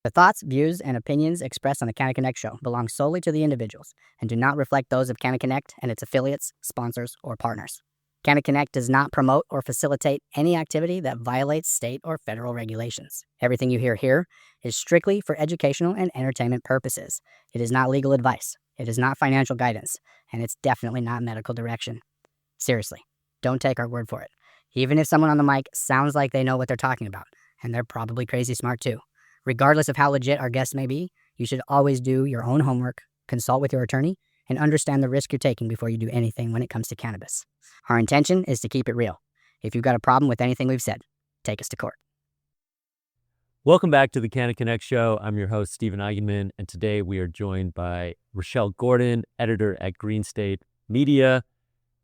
The thoughts, views, and opinions expressed on the Canna Connect show belong solely to the individuals and do not reflect those of Canna Connect and its affiliates, sponsors, or partners. Canna Connect does not promote or facilitate any activity that violates state or federal regulations. Everything you hear here is strictly for educational and entertainment purposes. It is not legal advice, it is not financial guidance, and it's definitely not medical direction. Seriously, don't take our word for it. Even if someone on the mic sounds like they know what they're talking about, and they're probably crazy smart too. Regardless of how legit our guests may be, you should always do your own homework, consult with your attorney, and understand the risk you're taking before you do anything when it comes to cannabis. Our intention is to keep it real. If you've got a problem with anything we've said, take us to court. Welcome back to the Canna Connect show. I'm your host, Stephen Eigenman, and today we are joined by Rachelle Gordon, editor at Green State Media.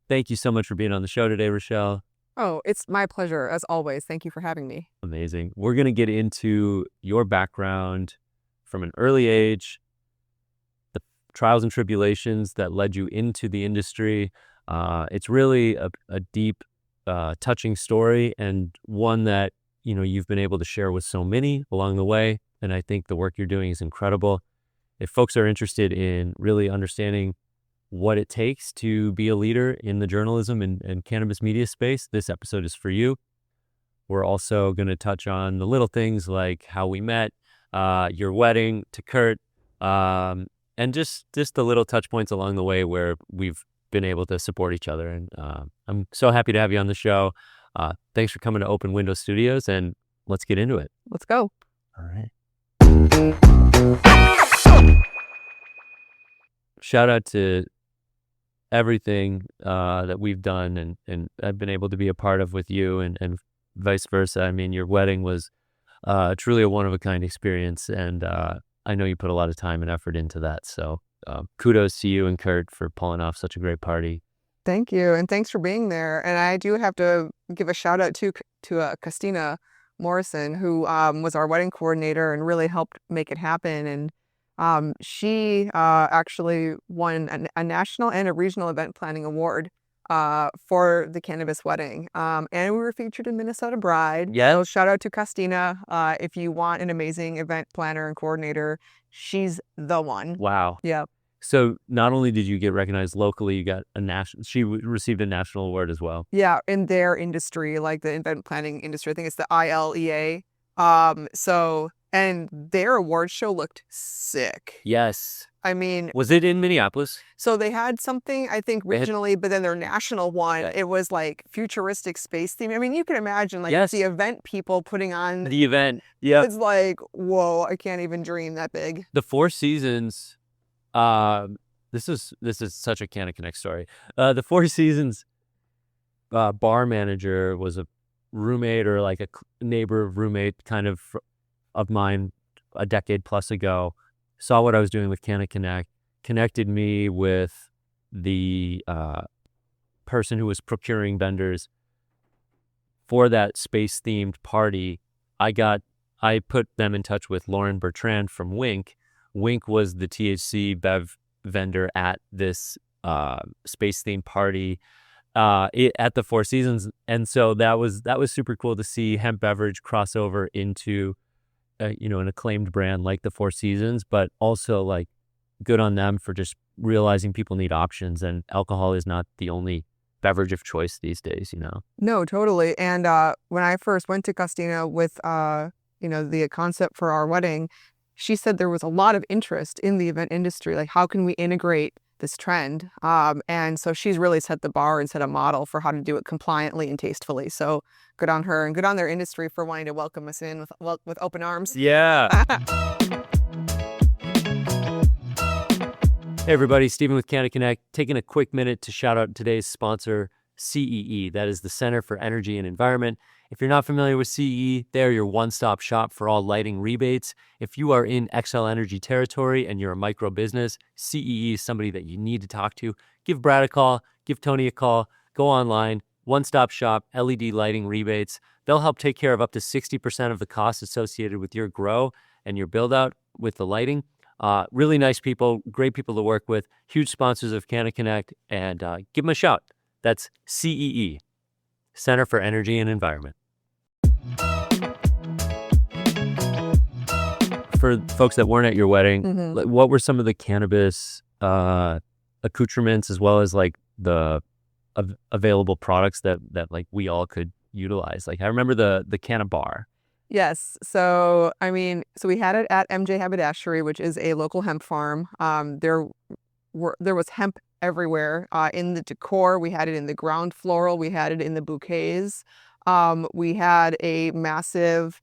Thank you so much for being on the show today, Rachelle. Oh, it's my pleasure, as always. Thank you for having me. Amazing. We're going to get into your background from an early age, the trials and tribulations that led you into the industry. It's really a deep, touching story, and one that you've been able to share with so many along the way. And I think the work you're doing is incredible. If folks are interested in really understanding what it takes to be a leader in the journalism and cannabis media space, this episode is for you. We're also going to touch on the little things like how we met, your wedding to Kurt, and just the little touch points along the way where we've been able to support each other. And I'm so happy to have you on the show. Thanks for coming to Open Window Studios, and let's get into it. Let's go. All right. Shout out to everything that we've done and I've been able to be a part of with you and vice versa. I mean, your wedding was truly a one-of-a-kind experience, and I know you put a lot of time and effort into that. So kudos to you and Kurt for pulling off such a great party. Thank you, and thanks for being there. And I do have to give a shout out to Christina Morrison, who was our wedding coordinator and really helped make it happen. And she actually won a national and a regional event planning award for the cannabis wedding. And we were featured in Minnesota Bride. Yeah. So shout out to Christina. If you want an amazing event planner and coordinator, she's the one. Wow. Yeah. So not only did you get recognized locally, you got she received a national award as well. Yeah, in their industry, like the event planning industry. I think it's the ILEA. And their award show looked sick. Yes. I mean, was it in Minneapolis? So they had something, I think, regionally, but then their national one, it was like futuristic space theme. I mean, you can imagine the event people putting on the event. Yeah. It's like, whoa, I can't even dream that big. The Four Seasons. This is such a Canna Connect story. The Four Seasons bar manager was a roommate or like a neighbor roommate kind of mine a decade plus ago. Saw what I was doing with Canna Connect, connected me with the person who was procuring vendors for that space themed party. I put them in touch with Lauren Bertrand from Wink. Wink was the THC bev vendor at this space-themed party at the Four Seasons, and so that was super cool to see hemp beverage cross over into an acclaimed brand like the Four Seasons, but also like good on them for just realizing people need options, and alcohol is not the only beverage of choice these days. No, totally. And when I first went to Castina with the concept for our wedding, she said there was a lot of interest in the event industry. Like, how can we integrate this trend? And so she's really set the bar and set a model for how to do it compliantly and tastefully. So good on her and good on their industry for wanting to welcome us in with open arms. Yeah. Hey everybody, Stephen with Canna Connect, taking a quick minute to shout out today's sponsor, CEE. That is the Center for Energy and Environment. If you're not familiar with CEE, they're your one-stop shop for all lighting rebates. If you are in XL Energy territory and you're a micro business, CEE is somebody that you need to talk to. Give Brad a call, give Tony a call, go online, one-stop shop, LED lighting rebates. They'll help take care of up to 60% of the costs associated with your grow and your build-out with the lighting. Really nice people, great people to work with, huge sponsors of Canna Connect, and give them a shout. That's CEE, Center for Energy and Environment. for folks that weren't at your wedding, Mhm. like, what were some of the cannabis accoutrements as well as like the available products that like we all could utilize? Like I remember the Canna bar. Yes. So, I mean, so we had it at MJ Haberdashery, which is a local hemp farm. There was hemp everywhere. In the decor, we had it in the ground floral, we had it in the bouquets. We had a massive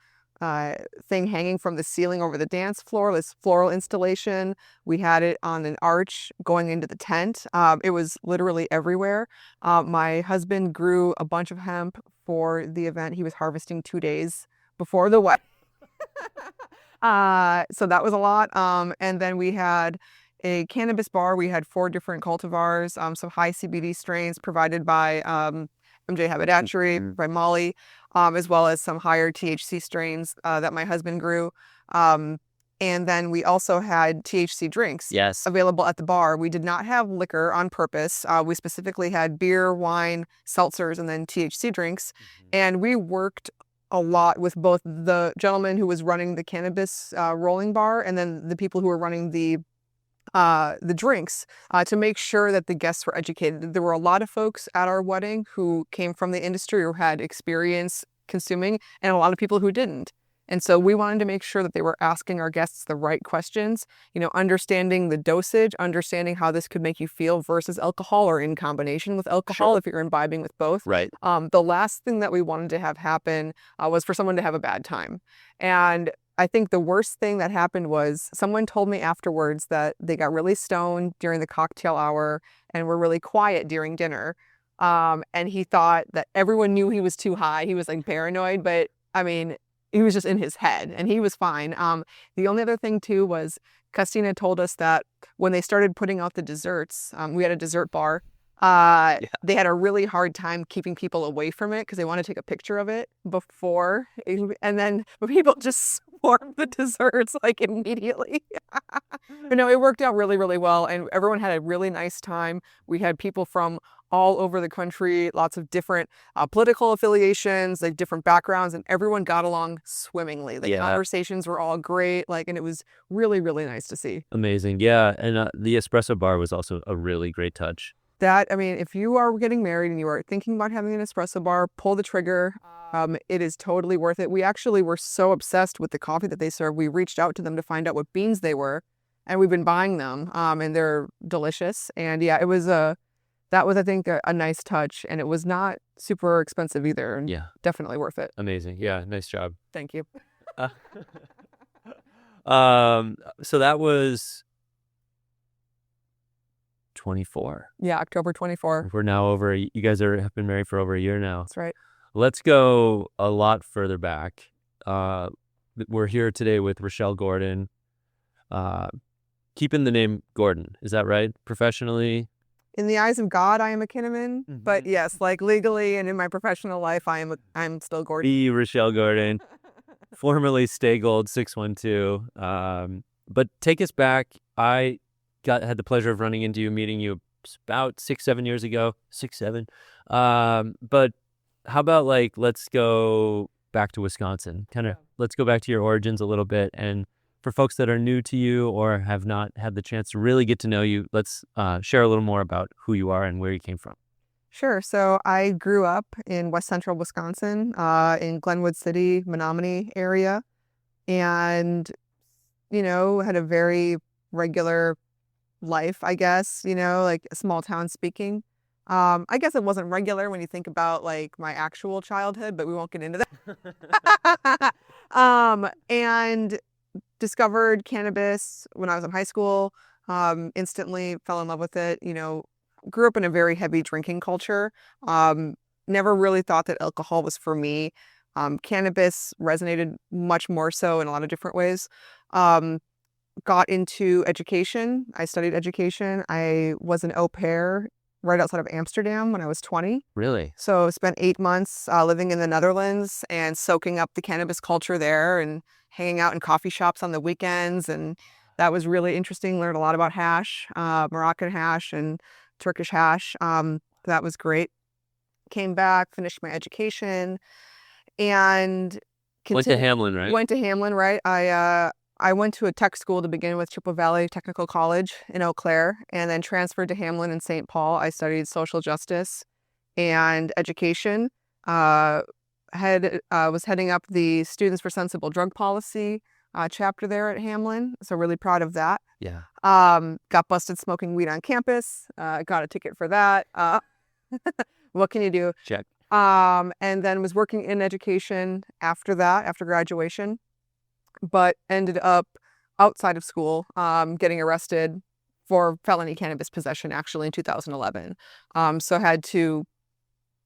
thing hanging from the ceiling over the dance floor, this floral installation. We had it on an arch going into the tent. It was literally everywhere. My husband grew a bunch of hemp for the event. He was harvesting 2 days before the wedding. So that was a lot. And then we had a cannabis bar. We had 4 different cultivars, some high CBD strains provided by MJ Haberdashery, by Molly, as well as some higher THC strains that my husband grew. And then we also had THC drinks Yes. available at the bar. We did not have liquor on purpose. We specifically had beer, wine, seltzers, and then THC drinks. And we worked a lot with both the gentleman who was running the cannabis rolling bar and then the people who were running the drinks to make sure that the guests were educated. There were a lot of folks at our wedding who came from the industry or had experience consuming, and a lot of people who didn't. And so we wanted to make sure that they were asking our guests the right questions, understanding the dosage, understanding how this could make you feel versus alcohol or in combination with alcohol if you're imbibing with both. Right. The last thing that we wanted to have happen was for someone to have a bad time. And I think the worst thing that happened was someone told me afterwards that they got really stoned during the cocktail hour and were really quiet during dinner. And he thought that everyone knew he was too high. He was like paranoid, but I mean, he was just in his head and he was fine. The only other thing too was Castina told us that when they started putting out the desserts, we had a dessert bar. They had a really hard time keeping people away from it because they wanted to take a picture of it before. And then people just swarmed the desserts like immediately. But no, it worked out really, really well. And everyone had a really nice time. We had people from all over the country, lots of different political affiliations, like different backgrounds, and everyone got along swimmingly. The conversations were all great, and it was really, really nice to see. Amazing. Yeah. And the espresso bar was also a really great touch. I mean, if you are getting married and you are thinking about having an espresso bar, pull the trigger. It is totally worth it. We actually were so obsessed with the coffee that they serve, we reached out to them to find out what beans they were, and we've been buying them, and they're delicious. And yeah, that was, I think, a nice touch, and it was not super expensive either. And definitely worth it. Amazing. Yeah, nice job. Thank you. So that was 24. Yeah, October 24. We're now you guys have been married for over a year now. That's right. Let's go a lot further back. We're here today with Rachelle Gordon. Keeping the name Gordon, is that right? Professionally? In the eyes of God, I am a Kinnaman, but yes, like legally and in my professional life, I'm still Gordon. The Rachelle Gordon, formerly Stay Gold 612. But take us back. I had the pleasure of running into you, meeting you about 6-7 years ago. 6-7. But how about let's go back to Wisconsin? Let's go back to your origins a little bit, and for folks that are new to you or have not had the chance to really get to know you, let's share a little more about who you are and where you came from. Sure. So I grew up in West Central Wisconsin, in Glenwood City, Menominee area, and, had a very regular life, I guess, like small town speaking. I guess it wasn't regular when you think about my actual childhood, but we won't get into that. And discovered cannabis when I was in high school, instantly fell in love with it, grew up in a very heavy drinking culture, never really thought that alcohol was for me. Cannabis resonated much more so in a lot of different ways. Got into education. I studied education. I was an au pair right outside of Amsterdam when I was 20. Really? So spent 8 months living in the Netherlands and soaking up the cannabis culture there and hanging out in coffee shops on the weekends. And that was really interesting. Learned a lot about hash, Moroccan hash and Turkish hash. That was great. Came back, finished my education, and went to Hamlin, right? Went to Hamlin, right? I went to a tech school to begin with, Chippewa Valley Technical College in Eau Claire, and then transferred to Hamlin and St. Paul. I studied social justice and education. Was heading up the Students for Sensible Drug Policy chapter there at Hamlin, so really proud of that. Yeah. Got busted smoking weed on campus. Got a ticket for that. What can you do? Check. And then was working in education after that, after graduation, but ended up outside of school, getting arrested for felony cannabis possession actually in 2011. So had to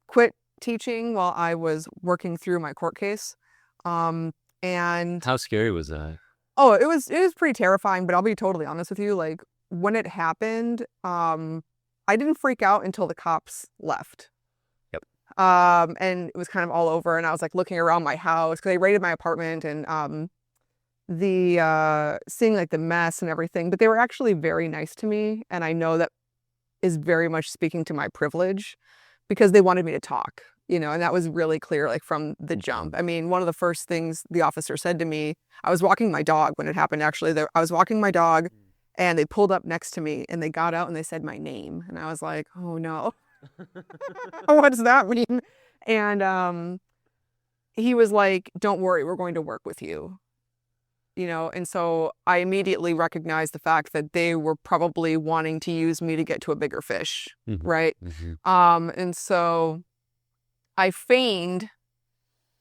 quit teaching while I was working through my court case. And How scary was that? oh, it was pretty terrifying, but I'll be totally honest with you. Like when it happened, I didn't freak out until the cops left. Yep. And it was kind of all over, and I was like looking around my house because they raided my apartment, and seeing like the mess and everything, but they were actually very nice to me. And I know that is very much speaking to my privilege because they wanted me to talk, you know, and that was really clear, like from the jump. I mean, one of the first things the officer said to me, I was walking my dog when it happened, actually. I was walking my dog and they pulled up next to me and they got out and they said my name. And I was like, oh no, what does that mean? And he was like, don't worry, we're going to work with you. You know, and so I immediately recognized the fact that they were probably wanting to use me to get to a bigger fish, right? And so I feigned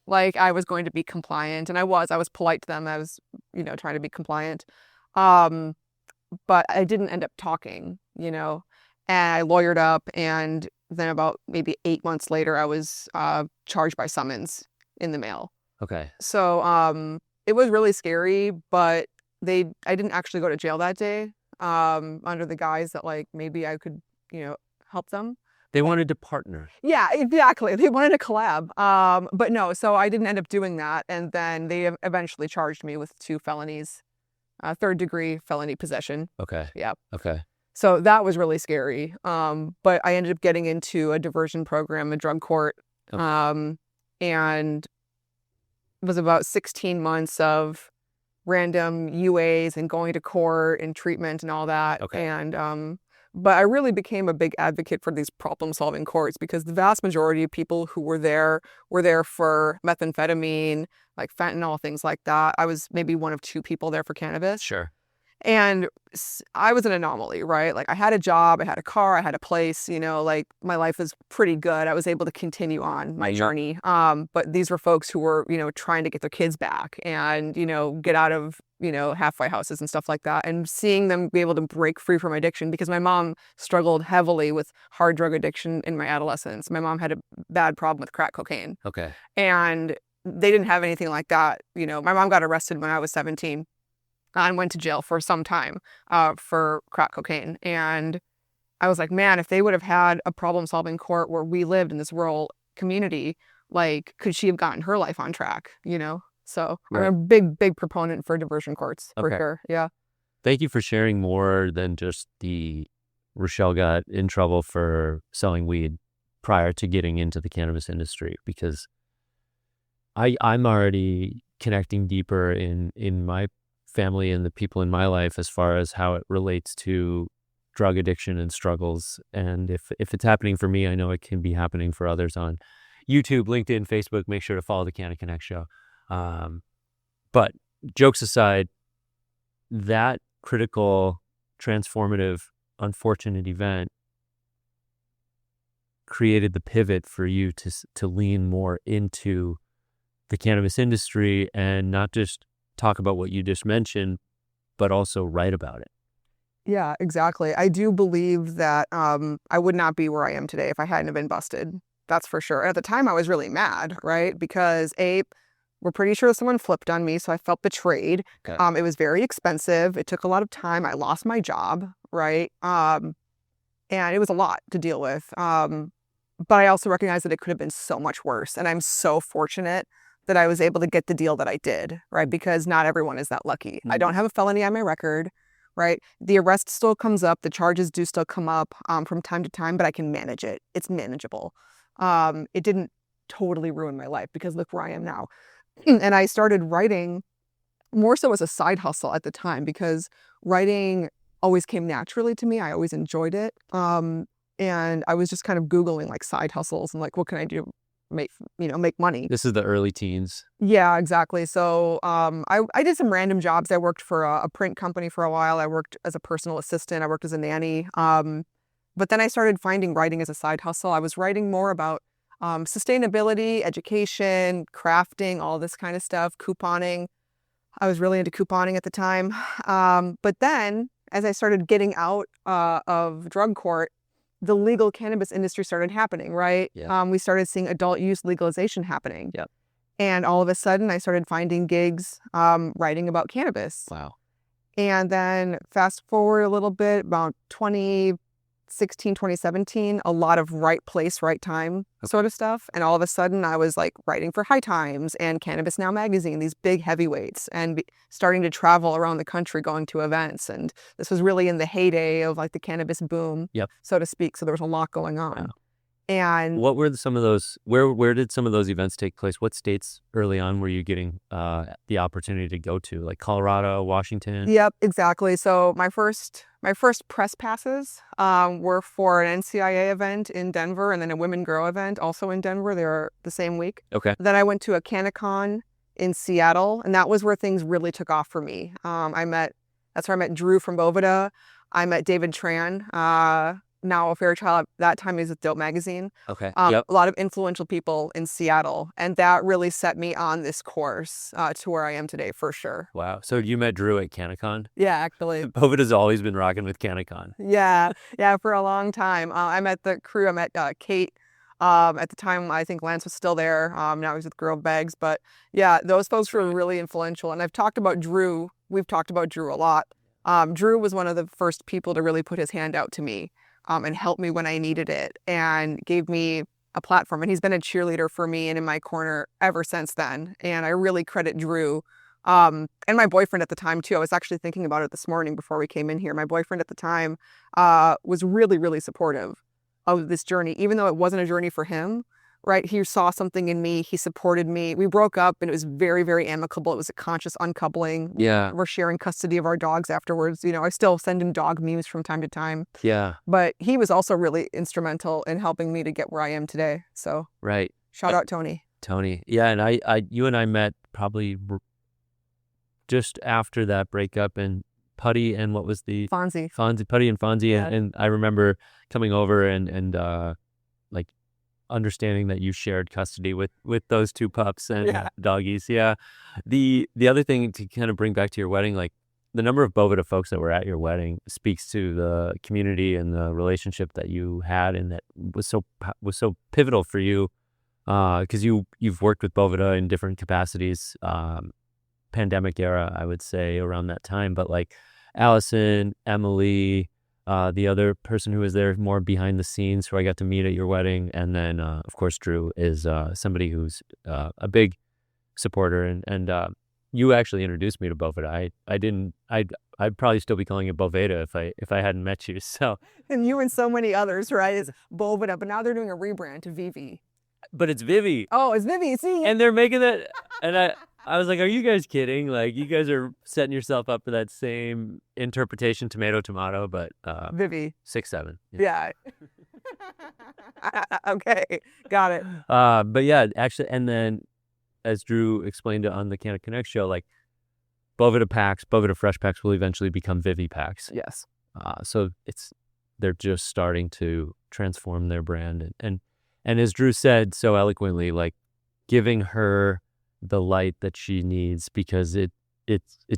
like I was going to be compliant, and I was polite to them. I was, you know, trying to be compliant. But I didn't end up talking, you know, and I lawyered up, and then about maybe 8 months later, I was charged by summons in the mail. Okay. So, it was really scary, but I didn't actually go to jail that day, under the guise that like maybe I could, you know, help them. They wanted to partner. Yeah, exactly. They wanted to collab. But no, so I didn't end up doing that. And then they eventually charged me with 2 felonies, 3rd-degree felony possession. Okay. Yeah. Okay. So that was really scary. But I ended up getting into a diversion program, a drug court, and it was about 16 months of random UAs and going to court and treatment and all that. Okay. And but I really became a big advocate for these problem-solving courts because the vast majority of people who were there for methamphetamine, like fentanyl, things like that. I was maybe one of 2 people there for cannabis. Sure. And I was an anomaly, right? Like I had a job, I had a car, I had a place, you know, like my life was pretty good. I was able to continue on my journey. But these were folks who were, you know, trying to get their kids back and, you know, get out of, you know, halfway houses and stuff like that. And seeing them be able to break free from addiction, because my mom struggled heavily with hard drug addiction in my adolescence. My mom had a bad problem with crack cocaine. Okay. And they didn't have anything like that. You know, my mom got arrested when I was 17. And went to jail for some time for crack cocaine. And I was like, man, if they would have had a problem-solving court where we lived in this rural community, like, could she have gotten her life on track, you know? So Right. I'm a big proponent for diversion courts, for Okay. sure. Yeah. Thank you for sharing more than just the Rachelle got in trouble for selling weed prior to getting into the cannabis industry, because I'm already connecting deeper in my family and the people in my life as far as how it relates to drug addiction and struggles. And if it's happening for me, I know it can be happening for others on YouTube, LinkedIn, Facebook. Make sure to follow the Canna Connect show. But jokes aside, that critical, transformative, unfortunate event created the pivot for you to lean more into the cannabis industry and not just talk about what you just mentioned, but also write about it. Yeah, exactly. I do believe that I would not be where I am today if I hadn't have been busted. That's for sure. At the time, I was really mad, right? Because we're pretty sure someone flipped on me, so I felt betrayed. Okay. It was very expensive. It took a lot of time. I lost my job, right? And it was a lot to deal with. But I also recognize that it could have been so much worse. And I'm so fortunate that I was able to get the deal that I did, right? Because not everyone is that lucky. I don't have a felony on my record, right? The arrest still comes up. The charges do still come up from time to time, but I can manage it. It's manageable. It didn't totally ruin my life because look where I am now. And I started writing more so as a side hustle at the time, because writing always came naturally to me. I always enjoyed it. And I was just kind of Googling like side hustles and like, what can I do make money? This is the early teens. Yeah, exactly. So I did some random jobs. I worked for a print company for a while. I worked as a personal assistant. I worked as a nanny. But then I started finding writing as a side hustle. I was writing more about sustainability, education, crafting, all this kind of stuff, couponing. I was really into couponing at the time. But then as I started getting out of drug court, the legal cannabis industry started happening, right? Yeah. We started seeing adult use legalization happening. Yep. And all of a sudden I started finding gigs writing about cannabis. Wow. And then fast forward a little bit, about 2016, 2017, a lot of right place, right time sort of stuff. And all of a sudden I was like writing for High Times and Cannabis Now magazine, these big heavyweights, and starting to travel around the country going to events. And this was really in the heyday of like the cannabis boom, so to speak. So there was a lot going on. Wow. And what were some of those, where did some of those events take place? What states early on were you getting the opportunity to go to? Like Colorado, Washington? Yep, exactly. So my first press passes were for an NCIA event in Denver, and then a Women Grow event also in Denver. They were the same week. Okay. Then I went to a Canna in Seattle, and that was where things really took off for me. That's where I met Drew from Bovida. I met David Tran, now a Fairchild. At that time he was with Dope Magazine. Okay. A lot of influential people in Seattle, and that really set me on this course to where I am today, for sure. Wow. So you met Drew at CannaCon? Yeah, actually. Bovida's always been rocking with CannaCon. Yeah, for a long time. I met the crew. I met Kate. At the time, I think Lance was still there. Now he's with Girl Bags. But yeah, those folks were really influential. And I've talked about Drew. We've talked about Drew a lot. Drew was one of the first people to really put his hand out to me and help me when I needed it, and gave me a platform. And he's been a cheerleader for me and in my corner ever since then. And I really credit Drew. And my boyfriend at the time too. I was actually thinking about it this morning before we came in here. My boyfriend at the time was really, really supportive of this journey, even though it wasn't a journey for him, right? He saw something in me. He supported me. We broke up and it was very, very amicable. It was a conscious uncoupling. Yeah. We're sharing custody of our dogs afterwards. I still send him dog memes from time to time. Yeah. But he was also really instrumental in helping me to get where I am today. So right. Shout out Tony. Yeah. And you and I met probably just after that breakup, and Putty and what was the Fonzie, Putty and Fonzie. Yeah. And I remember coming over and like understanding that you shared custody with those two pups and doggies. Yeah. The other thing to kind of bring back to your wedding, like the number of Bovida folks that were at your wedding speaks to the community and the relationship that you had, and that was so pivotal for you, because you've worked with Bovida in different capacities, pandemic era, I would say, around that time. But like Allison, Emily, the other person who was there more behind the scenes who I got to meet at your wedding, and then of course Drew is somebody who's a big supporter, and you actually introduced me to Bovida. I'd probably still be calling it Boveda if I hadn't met you. So, and you and so many others, right? Is Bovida, but now they're doing a rebrand to Vivi. But it's Vivi. Oh, it's Vivi. See, and they're making that, and I was like, are you guys kidding? Like, you guys are setting yourself up for that same interpretation, tomato, but Vivi 6-7. Yeah. Okay, got it. But yeah, actually, and then as Drew explained it on the Canna Connect show, like Bovida Fresh Packs will eventually become Vivi Packs. Yes. So they're just starting to transform their brand, and as Drew said so eloquently, like giving her the light that she needs, because it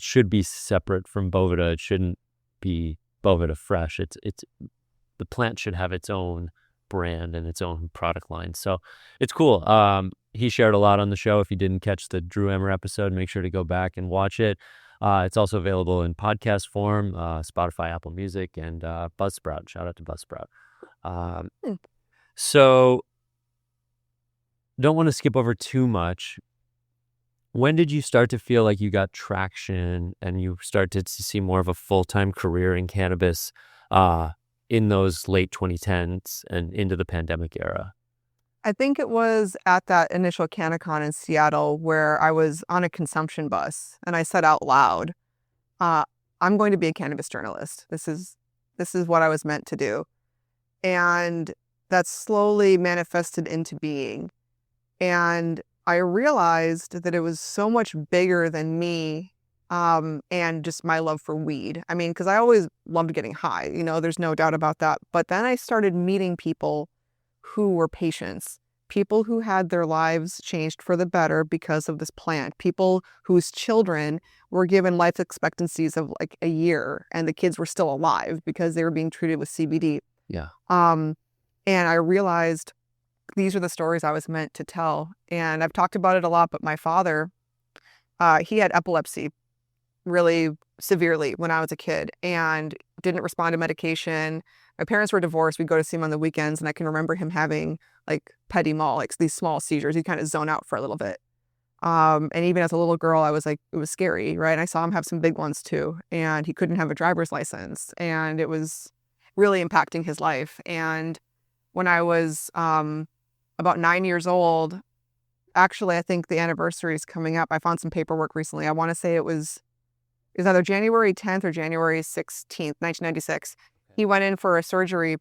should be separate from Bovida. It shouldn't be Bovida Fresh. It's the plant should have its own brand and its own product line. So it's cool. He shared a lot on the show. If you didn't catch the Drew Emmer episode, make sure to go back and watch it. It's also available in podcast form, Spotify, Apple Music, and Buzzsprout. Shout out to Buzzsprout. So don't want to skip over too much. When did you start to feel like you got traction and you started to see more of a full-time career in cannabis in those late 2010s and into the pandemic era? I think it was at that initial CannaCon in Seattle where I was on a consumption bus and I said out loud, I'm going to be a cannabis journalist. This is what I was meant to do. And that slowly manifested into being. And I realized that it was so much bigger than me, and just my love for weed. I mean, because I always loved getting high, there's no doubt about that. But then I started meeting people who were patients, people who had their lives changed for the better because of this plant, people whose children were given life expectancies of like a year and the kids were still alive because they were being treated with CBD. Yeah. And I realized these are the stories I was meant to tell. And I've talked about it a lot, but my father, he had epilepsy really severely when I was a kid and didn't respond to medication. My parents were divorced. We'd go to see him on the weekends, and I can remember him having like petit mal, like these small seizures. He'd kind of zone out for a little bit. And even as a little girl, I was like, it was scary, right? And I saw him have some big ones too. And he couldn't have a driver's license. And it was really impacting his life. And when I was about 9 years old, actually, I think the anniversary is coming up. I found some paperwork recently. I want to say it was either January 10th or January 16th, 1996. He went in for a surgery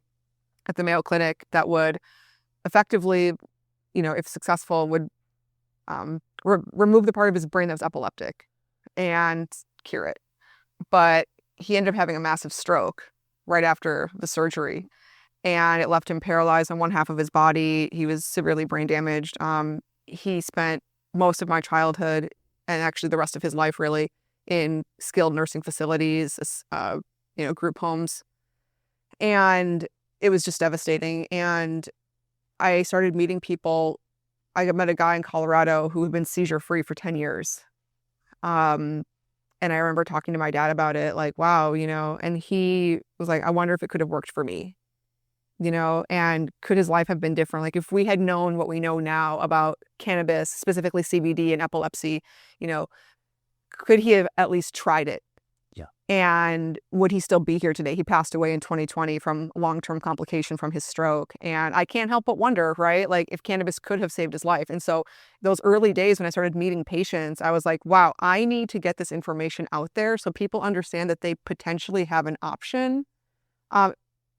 at the Mayo Clinic that would effectively, if successful, would remove the part of his brain that was epileptic and cure it. But he ended up having a massive stroke right after the surgery, and it left him paralyzed on one half of his body. He was severely brain damaged. He spent most of my childhood, and actually the rest of his life really, in skilled nursing facilities, group homes. And it was just devastating. And I started meeting people. I met a guy in Colorado who had been seizure-free for 10 years. And I remember talking to my dad about it, like, wow, and he was like, I wonder if it could have worked for me, and could his life have been different? Like if we had known what we know now about cannabis, specifically CBD and epilepsy, could he have at least tried it? Yeah. And would he still be here today? He passed away in 2020 from long-term complication from his stroke. And I can't help but wonder, right? Like if cannabis could have saved his life. And so those early days when I started meeting patients, I was like, wow, I need to get this information out there so people understand that they potentially have an option.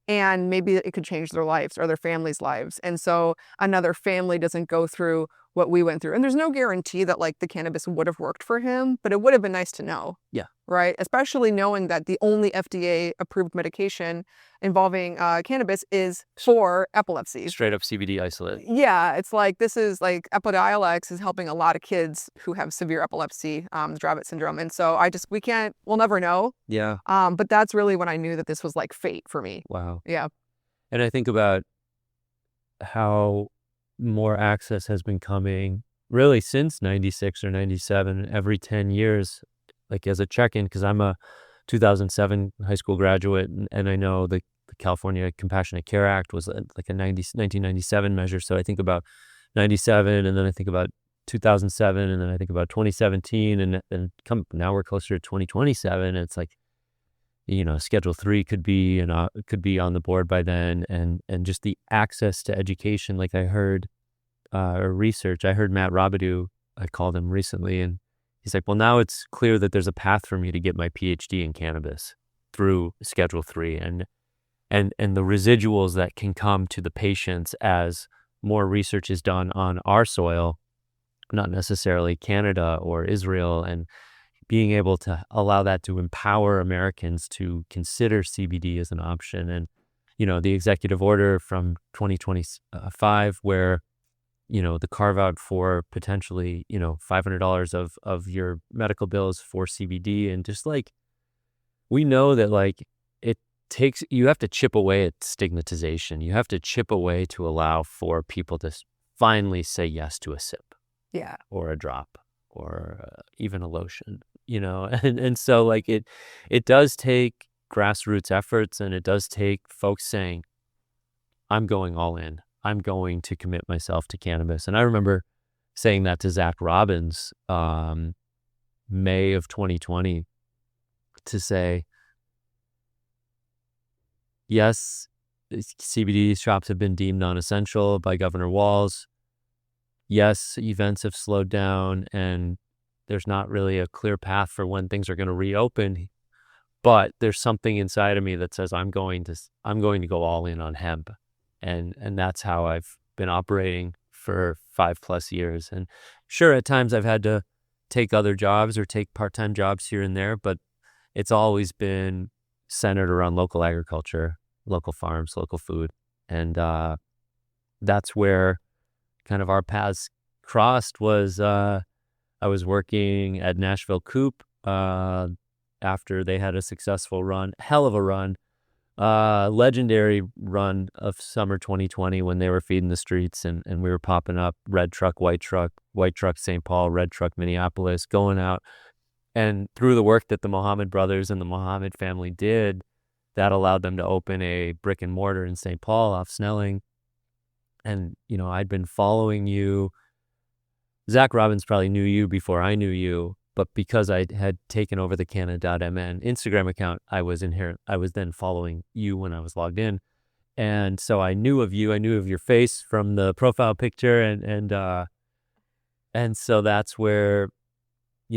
And maybe it could change their lives or their family's lives. And so another family doesn't go through what we went through. And there's no guarantee that like the cannabis would have worked for him, but it would have been nice to know. Yeah. Right. Especially knowing that the only FDA approved medication involving cannabis is for epilepsy. Straight up CBD isolate. Yeah. It's like, this is like Epidiolex is helping a lot of kids who have severe epilepsy, Dravet syndrome. And so we'll never know. Yeah. But that's really when I knew that this was like fate for me. Wow. Yeah. And I think about how more access has been coming really since 96 or 97, every 10 years, like as a check-in, because I'm a 2007 high school graduate, and I know the California Compassionate Care Act was like a 1997 measure. So I think about 97, and then I think about 2007, and then I think about 2017, and now we're closer to 2027. And it's like, Schedule 3 could be on the board by then, and just the access to education. Like I heard or research. I heard Matt Robidoux. I called him recently, and he's like, well, now it's clear that there's a path for me to get my PhD in cannabis through Schedule 3, and the residuals that can come to the patients as more research is done on our soil, not necessarily Canada or Israel, and being able to allow that to empower Americans to consider CBD as an option. And, the executive order from 2025 where, the carve out for potentially, $500 of your medical bills for CBD. And just like, we know that like you have to chip away at stigmatization. You have to chip away to allow for people to finally say yes to a sip. Yeah. Or a drop or even a lotion, and so like it does take grassroots efforts, and it does take folks saying, I'm going all in. I'm going to commit myself to cannabis. And I remember saying that to Zach Robbins, May of 2020, to say, yes, CBD shops have been deemed non-essential by Governor Walz. Yes, events have slowed down, and there's not really a clear path for when things are going to reopen. But there's something inside of me that says I'm going to go all in on hemp, and that's how I've been operating for 5+ years. And sure, at times I've had to take other jobs or take part-time jobs here and there, but it's always been centered around local agriculture, local farms, local food. And that's where kind of our paths crossed. Was I was working at Nashville Coop after they had a successful run, hell of a run, legendary run of summer 2020 when they were feeding the streets and we were popping up red truck, white truck St. Paul, red truck Minneapolis, going out. And through the work that the Mohammed brothers and the Mohammed family did, that allowed them to open a brick and mortar in St. Paul off Snelling. And, I'd been following you. Zach Robbins probably knew you before I knew you, but because I had taken over the Canna.mn Instagram account, I was then following you when I was logged in. And so I knew of you. I knew of your face from the profile picture. And so that's where,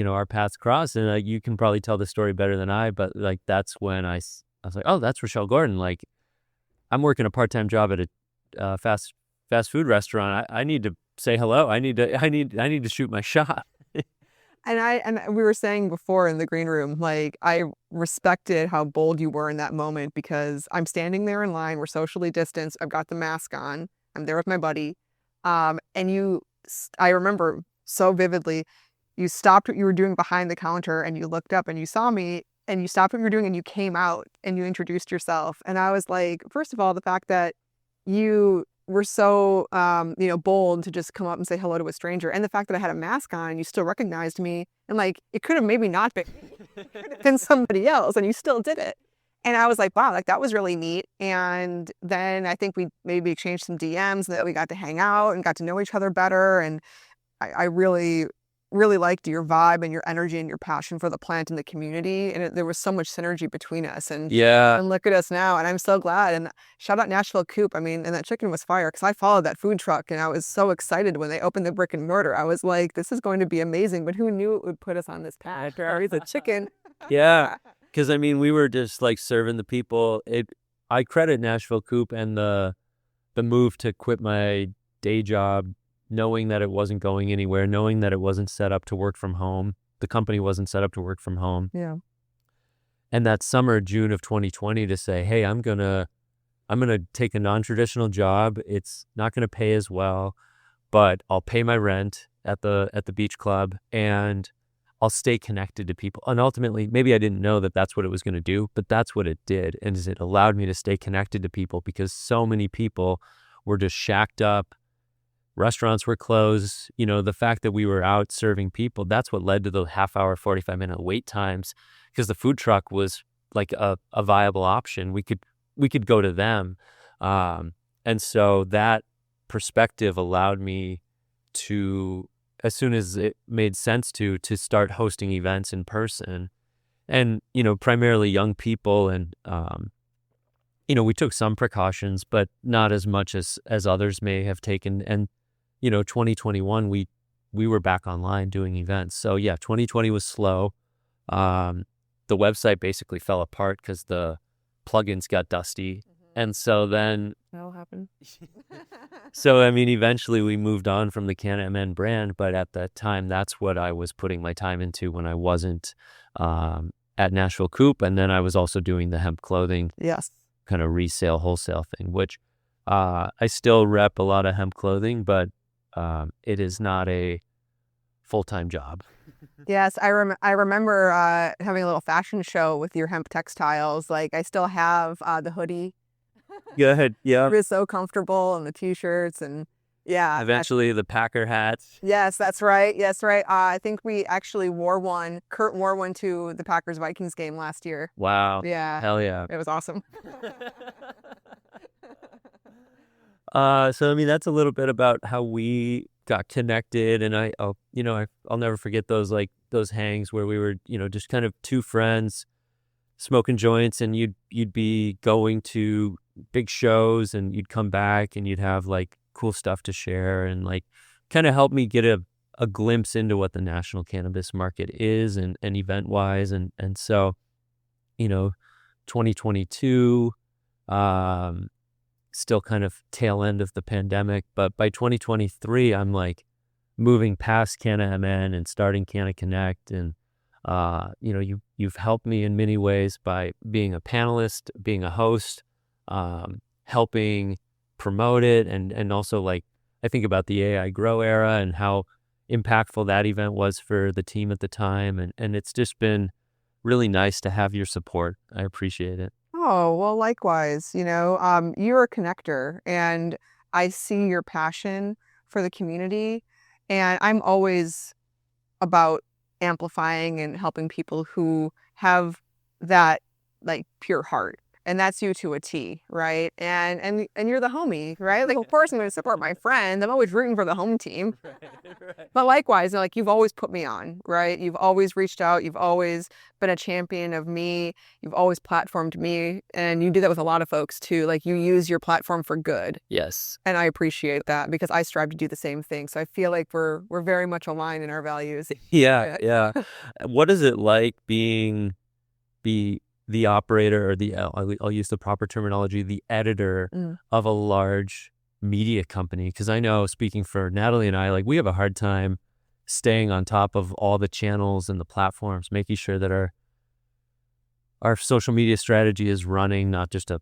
our paths crossed. And you can probably tell the story better than I, but that's when I was like, oh, that's Rachelle Gordon. I'm working a part-time job at a fast food restaurant. I need to say hello. I need to shoot my shot. And we were saying before in the green room, I respected how bold you were in that moment, because I'm standing there in line. We're socially distanced. I've got the mask on. I'm there with my buddy. And I remember so vividly, you stopped what you were doing behind the counter and you looked up and you saw me and you stopped what you were doing and you came out and you introduced yourself. And I was like, first of all, the fact that you were so, bold to just come up and say hello to a stranger, and the fact that I had a mask on and you still recognized me, and it could have maybe not been, it could have been somebody else, and you still did it. And I was like, wow, that was really neat. And then I think we maybe exchanged some DMs, and that we got to hang out and got to know each other better. And I really, really liked your vibe and your energy and your passion for the plant and the community. And there was so much synergy between us. And Yeah. And look at us now. And I'm so glad. And shout out Nashville Coop. I mean, and that chicken was fire, because I followed that food truck and I was so excited when they opened the brick and mortar. I was like, this is going to be amazing. But who knew it would put us on this path to raise a chicken? Yeah. Because we were just serving the people. I credit Nashville Coop and the move to quit my day job, knowing that it wasn't going anywhere, knowing that it wasn't set up to work from home. The company wasn't set up to work from home. Yeah. And that summer, June of 2020, to say, hey, I'm gonna take a non-traditional job. It's not gonna pay as well, but I'll pay my rent at the beach club and I'll stay connected to people. And ultimately, maybe I didn't know that that's what it was gonna do, but that's what it did. And it allowed me to stay connected to people, because so many people were just shacked up. Restaurants were closed. The fact that we were out serving people, that's what led to the half-hour, 45-minute wait times, because the food truck was a viable option. We could go to them. And so that perspective allowed me to, as soon as it made sense to start hosting events in person, and, primarily young people. And, we took some precautions, but not as much as others may have taken. And, 2021, we were back online doing events. So yeah, 2020 was slow. The website basically fell apart because the plugins got dusty. And so then That'll happen. So, eventually we moved on from the Canna brand, but at that time, that's what I was putting my time into when I wasn't at Nashville Coop. And then I was also doing the hemp clothing Yes. kind of resale, wholesale thing, which I still rep a lot of hemp clothing, but it is not a full-time job. Yes, I remember having a little fashion show with your hemp textiles. I still have the hoodie. Good, yeah. It was so comfortable, and the t-shirts, and yeah. Eventually the Packer hats. Yes, that's right. Yes, right. I think we actually wore one. Kurt wore one to the Packers-Vikings game last year. Wow. Yeah. Hell yeah. It was awesome. So that's a little bit about how we got connected, and I'll never forget those hangs where we were, just kind of two friends smoking joints, and you'd be going to big shows, and you'd come back and you'd have like cool stuff to share, and like kind of help me get a glimpse into what the national cannabis market is and event wise. And so, 2022, still kind of tail end of the pandemic, but by 2023, I'm like moving past Canna MN and starting Canna Connect. And, you've helped me in many ways by being a panelist, being a host, helping promote it. And also, like, I think about the AI Grow era and how impactful that event was for the team at the time. And it's just been really nice to have your support. I appreciate it. Oh, well, likewise, you're a connector, and I see your passion for the community, and I'm always about amplifying and helping people who have that like pure heart. And that's you to a T, right? And you're the homie, right? Like, of course I'm going to support my friend. I'm always rooting for the home team. Right. But likewise, like, you've always put me on, right? You've always reached out. You've always been a champion of me. You've always platformed me. And you do that with a lot of folks too. Like, you use your platform for good. Yes. And I appreciate that because I strive to do the same thing. So I feel like we're very much aligned in our values. Yeah. What is it like being the operator, or I'll use the proper terminology, the editor of a large media company? Because I know, speaking for Natalie and I, like, we have a hard time staying on top of all the channels and the platforms, making sure that our social media strategy is running, not just a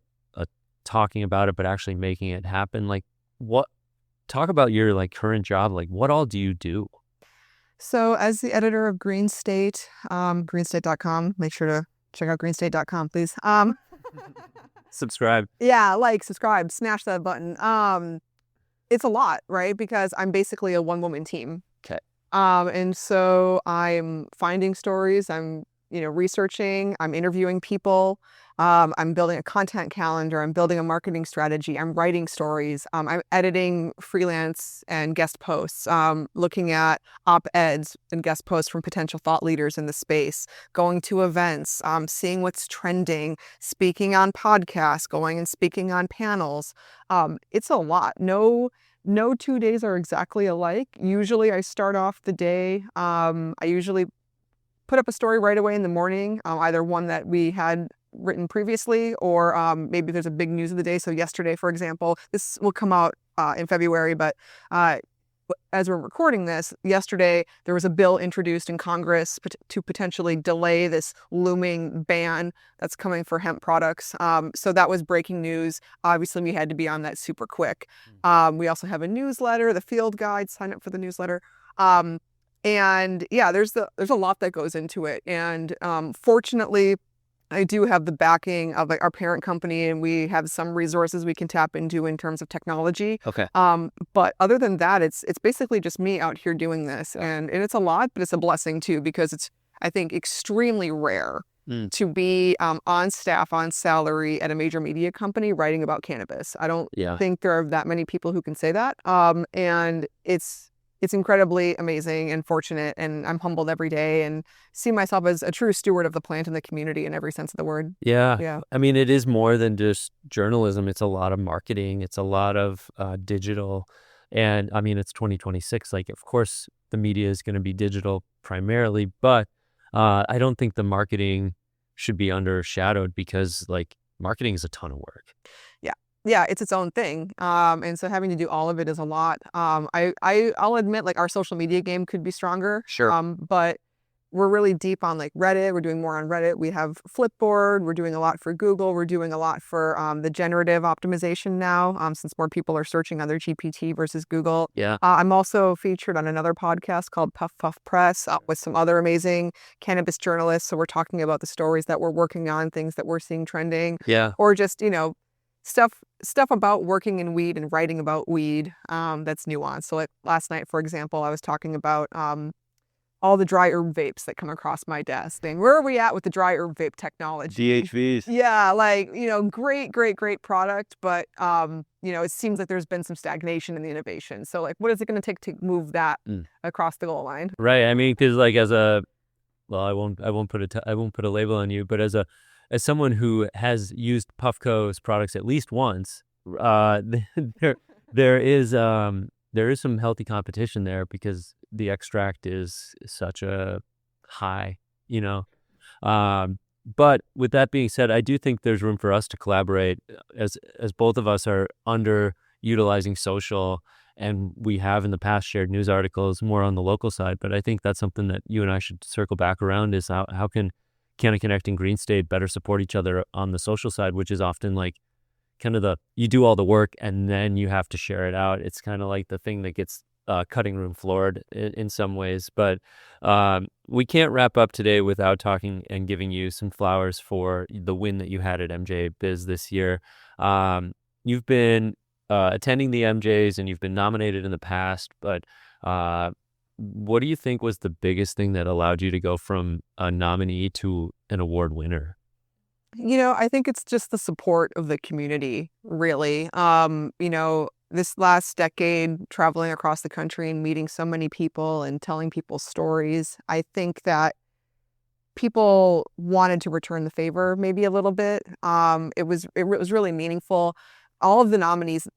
talking about it, but actually making it happen. Like, talk about your like current job. Like, what all do you do? So as the editor of Green State, greenstate.com, make sure to check out greenstate.com, please. Subscribe. Yeah, like, subscribe, smash that button. It's a lot, right? Because I'm basically a one-woman team. Okay. And so I'm finding stories, I'm, researching, I'm interviewing people, I'm building a content calendar, I'm building a marketing strategy, I'm writing stories, I'm editing freelance and guest posts, looking at op-eds and guest posts from potential thought leaders in the space, going to events, seeing what's trending, speaking on podcasts, going and speaking on panels. It's a lot. No 2 days are exactly alike. Usually I start off the day, I usually put up a story right away in the morning, either one that we had written previously, or maybe there's a big news of the day. So yesterday, for example, this will come out in February, but as we're recording this, yesterday there was a bill introduced in Congress to potentially delay this looming ban that's coming for hemp products. So that was breaking news. Obviously, we had to be on that super quick. We also have a newsletter, the Field Guide. Sign up for the newsletter. And yeah, there's a lot that goes into it. And fortunately, I do have the backing of our parent company, and we have some resources we can tap into in terms of technology. Okay. But other than that, it's basically just me out here doing this, and it's a lot, but it's a blessing too, because it's, I think, extremely rare to be on staff, on salary at a major media company writing about cannabis. I don't think there are that many people who can say that. And it's incredibly amazing and fortunate, and I'm humbled every day and see myself as a true steward of the plant and the community in every sense of the word. Yeah. I mean, it is more than just journalism. It's a lot of marketing. It's a lot of digital. And I mean, it's 2026. Like, of course, the media is going to be digital primarily, but I don't think the marketing should be undershadowed, because like marketing is a ton of work. Yeah, it's its own thing. And so having to do all of it is a lot. I'll admit, like, our social media game could be stronger. Sure. But we're really deep on like Reddit. We're doing more on Reddit. We have Flipboard. We're doing a lot for Google. We're doing a lot for the generative optimization now, since more people are searching on their GPT versus Google. Yeah. I'm also featured on another podcast called Puff Puff Press with some other amazing cannabis journalists. So we're talking about the stories that we're working on, things that we're seeing trending. Yeah. Or just, stuff about working in weed and writing about weed that's nuanced. So like last night, for example, I was talking about all the dry herb vapes that come across my desk. And where are we at with the dry herb vape technology? DHVs. Yeah, like, great product, but it seems like there's been some stagnation in the innovation. So like, what is it going to take to move that across the goal line? Right. I mean, because like I won't put a label on you, but as as someone who has used Puffco's products at least once, there there is some healthy competition there because the extract is such a high, you know. But with that being said, I do think there's room for us to collaborate as both of us are underutilizing social, and we have in the past shared news articles more on the local side. But I think that's something that you and I should circle back around is how can Canna Connect and Green State better support each other on the social side, which is often like kind of you do all the work and then you have to share it out. It's kind of like the thing that gets cutting room floored in some ways. But we can't wrap up today without talking and giving you some flowers for the win that you had at MJ Biz this year. You've been attending the MJs and you've been nominated in the past, but what do you think was the biggest thing that allowed you to go from a nominee to an award winner? I think it's just the support of the community, really. This last decade, traveling across the country and meeting so many people and telling people stories, I think that people wanted to return the favor maybe a little bit. It was really meaningful. All of the nominees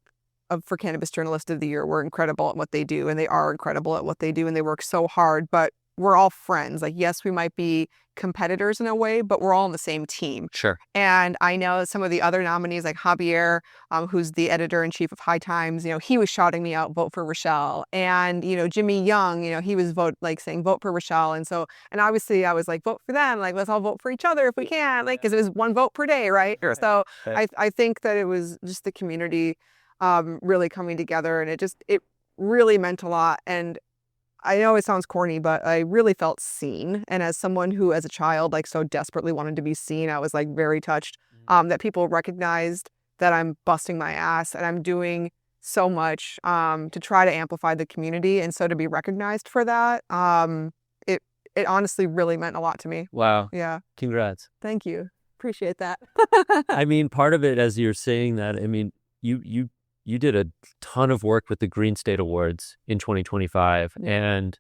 for Cannabis Journalist of the Year were incredible at what they do, and they are incredible at what they do, and they work so hard, but we're all friends. Like, yes, we might be competitors in a way, but we're all on the same team. Sure. And I know some of the other nominees, like Javier, who's the editor-in-chief of High Times, he was shouting me out, vote for Rachelle. And, Jimmy Young, he was saying, vote for Rachelle. And obviously I was like, vote for them. Like, let's all vote for each other if we can. Like, because it was one vote per day, right? Sure. So I think that it was just the community really coming together, and it really meant a lot. And I know it sounds corny, but I really felt seen. And as someone who, as a child, like so desperately wanted to be seen, I was like very touched that people recognized that I'm busting my ass and I'm doing so much to try to amplify the community. And so to be recognized for that, it honestly really meant a lot to me. Wow. Yeah. Congrats. Thank you. Appreciate that. I mean, part of it, as you're saying that, I mean, you did a ton of work with the Green State Awards in 2025. Yeah. And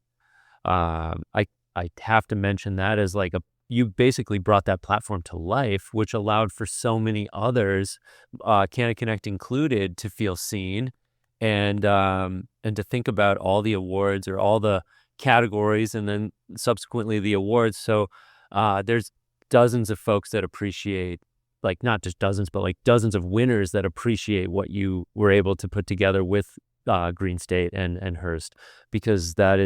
I have to mention that as like you basically brought that platform to life, which allowed for so many others, Canna Connect included, to feel seen and to think about all the awards or all the categories and then subsequently the awards. So there's dozens of folks that appreciate, like not just dozens, but like dozens of winners that appreciate what you were able to put together with Green State and Hearst, because that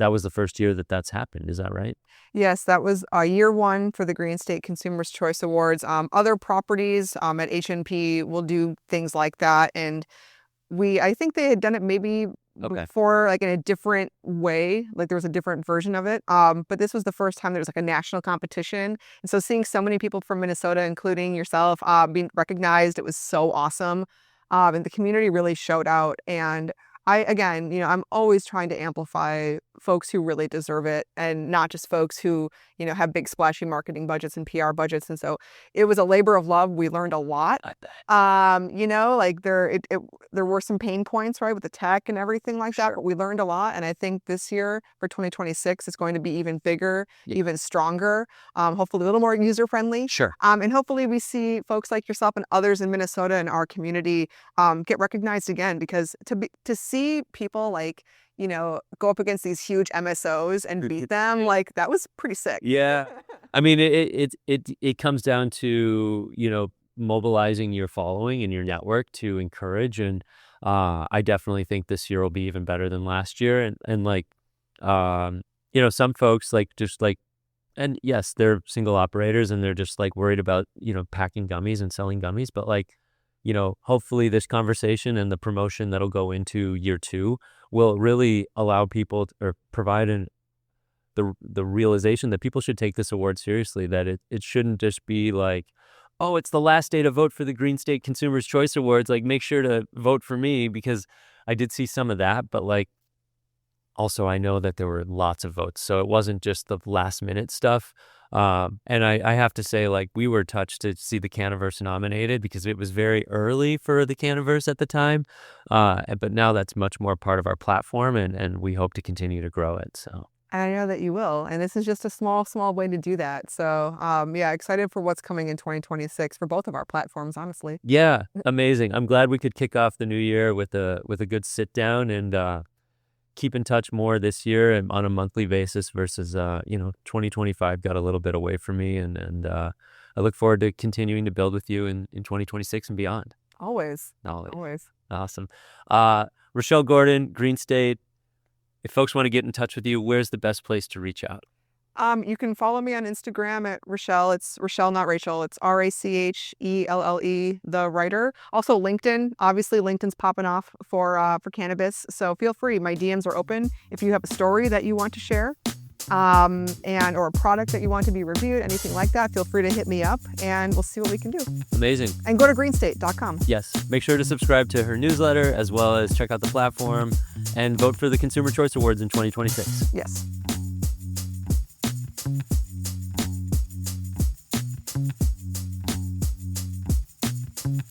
was the first year that's happened. Is that right? Yes, that was year one for the Green State Consumers' Choice Awards. Other properties at HNP will do things like that, and I think they had done it maybe before, like in a different way, like there was a different version of it. But this was the first time there was like a national competition. And so seeing so many people from Minnesota, including yourself, being recognized, it was so awesome. And the community really showed out. And I'm always trying to amplify folks who really deserve it and not just folks who, have big splashy marketing budgets and PR budgets. And so it was a labor of love. We learned a lot. Like there were some pain points, right, with the tech and everything like that, but we learned a lot. And I think this year for 2026 is going to be even bigger, even stronger, hopefully a little more user friendly. Sure. And hopefully we see folks like yourself and others in Minnesota and our community get recognized again, because to see people like, go up against these huge MSOs and beat them, like that was pretty sick. Yeah. I mean, it comes down to, mobilizing your following and your network to encourage. And I definitely think this year will be even better than last year. And like, some folks and yes, they're single operators and they're just like worried about, packing gummies and selling gummies. But like, hopefully this conversation and the promotion that'll go into year two will really allow people or provide the realization that people should take this award seriously, that it shouldn't just be like, oh, it's the last day to vote for the Green State Consumers' Choice Awards, like make sure to vote for me, because I did see some of that, but like also I know that there were lots of votes, so it wasn't just the last minute stuff. And I have to say, like, we were touched to see the Cannaverse nominated because it was very early for the Cannaverse at the time. But now that's much more part of our platform, and we hope to continue to grow it. So And I know that you will. And this is just a small way to do that. So yeah, excited for what's coming in 2026 for both of our platforms, honestly. Yeah, amazing. I'm glad we could kick off the new year with a good sit down and keep in touch more this year and on a monthly basis versus 2025 got a little bit away from me, and I look forward to continuing to build with you in 2026 and beyond. Always. Always. Awesome. Rachelle Gordon, Green State. If folks want to get in touch with you, where's the best place to reach out? You can follow me on Instagram at Rachelle. It's Rachelle, not Rachel. It's Rachelle, the writer. Also LinkedIn. Obviously, LinkedIn's popping off for cannabis. So feel free. My DMs are open. If you have a story that you want to share, or a product that you want to be reviewed, anything like that, feel free to hit me up and we'll see what we can do. Amazing. And go to greenstate.com. Yes. Make sure to subscribe to her newsletter as well as check out the platform and vote for the Consumer Choice Awards in 2026. Yes.